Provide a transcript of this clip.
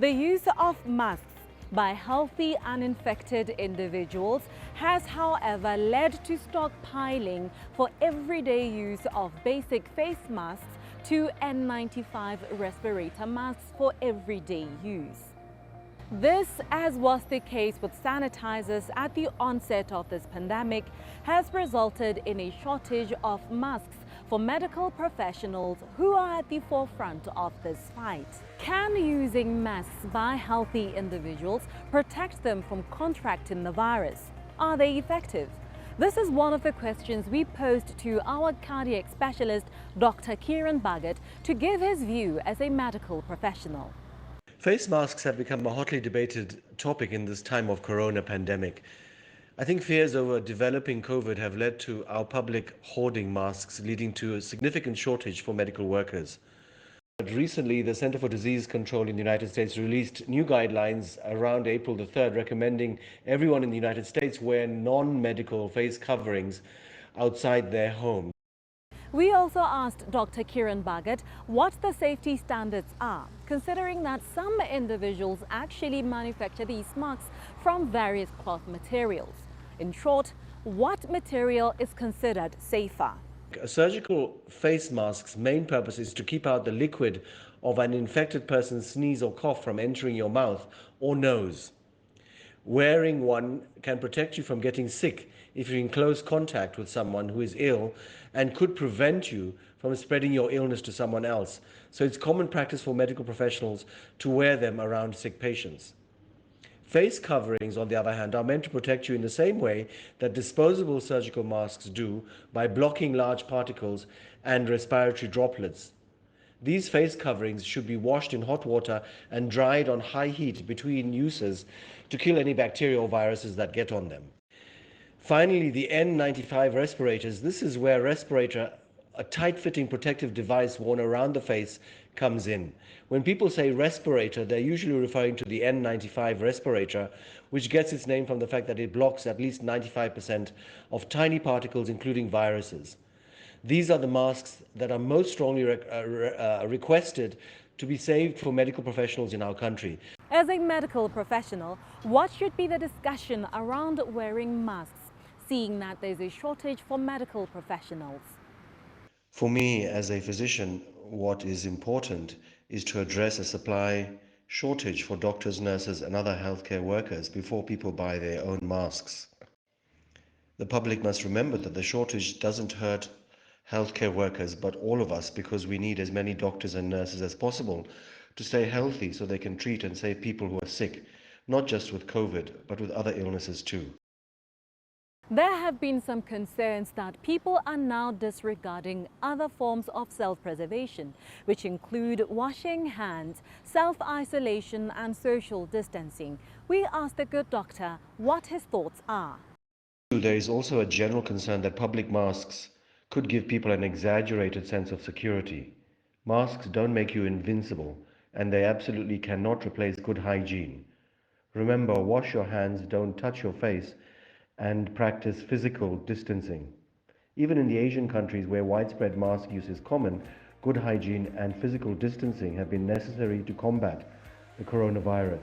The use of masks by healthy uninfected individuals has, however, led to stockpiling for everyday use of basic face masks to N95 respirator masks for everyday use. This, as was the case with sanitizers at the onset of this pandemic, has resulted in a shortage of masks for medical professionals who are at the forefront of this fight. Can using masks by healthy individuals protect them from contracting the virus? Are they effective? This is one of the questions we posed to our cardiac specialist, Dr. Kiran Bhagat, to give his view as a medical professional. Face masks have become a hotly debated topic in this time of corona pandemic. I think fears over developing COVID have led to our public hoarding masks, leading to a significant shortage for medical workers. But recently, the Center for Disease Control in the United States released new guidelines around April the 3rd, recommending everyone in the United States wear non-medical face coverings outside their home. We also asked Dr. Kiran Bhagat what the safety standards are, considering that some individuals actually manufacture these masks from various cloth materials. In short, what material is considered safer? A surgical face mask's main purpose is to keep out the liquid of an infected person's sneeze or cough from entering your mouth or nose. Wearing one can protect you from getting sick if you're in close contact with someone who is ill and could prevent you from spreading your illness to someone else. So it's common practice for medical professionals to wear them around sick patients. Face coverings, on the other hand, are meant to protect you in the same way that disposable surgical masks do by blocking large particles and respiratory droplets. These face coverings should be washed in hot water and dried on high heat between uses to kill any bacteria or viruses that get on them. Finally, the N95 respirators. This is where respirator, a tight-fitting protective device worn around the face, comes in. When people say respirator, they're usually referring to the N95 respirator, which gets its name from the fact that it blocks at least 95% of tiny particles, including viruses. These are the masks that are most strongly requested to be saved for medical professionals in our country. As a medical professional, what should be the discussion around wearing masks, seeing that there's a shortage for medical professionals? For me, as a physician, what is important is to address a supply shortage for doctors, nurses, and other healthcare workers before people buy their own masks. The public must remember that the shortage doesn't hurt healthcare workers, but all of us, because we need as many doctors and nurses as possible to stay healthy so they can treat and save people who are sick, not just with COVID, but with other illnesses too. There have been some concerns that people are now disregarding other forms of self-preservation, which include washing hands, self-isolation and social distancing. We asked the good doctor what his thoughts are. There is also a general concern that public masks could give people an exaggerated sense of security. Masks don't make you invincible, and they absolutely cannot replace good hygiene. Remember, wash your hands, don't touch your face, and practice physical distancing. Even in the Asian countries where widespread mask use is common, good hygiene and physical distancing have been necessary to combat the coronavirus.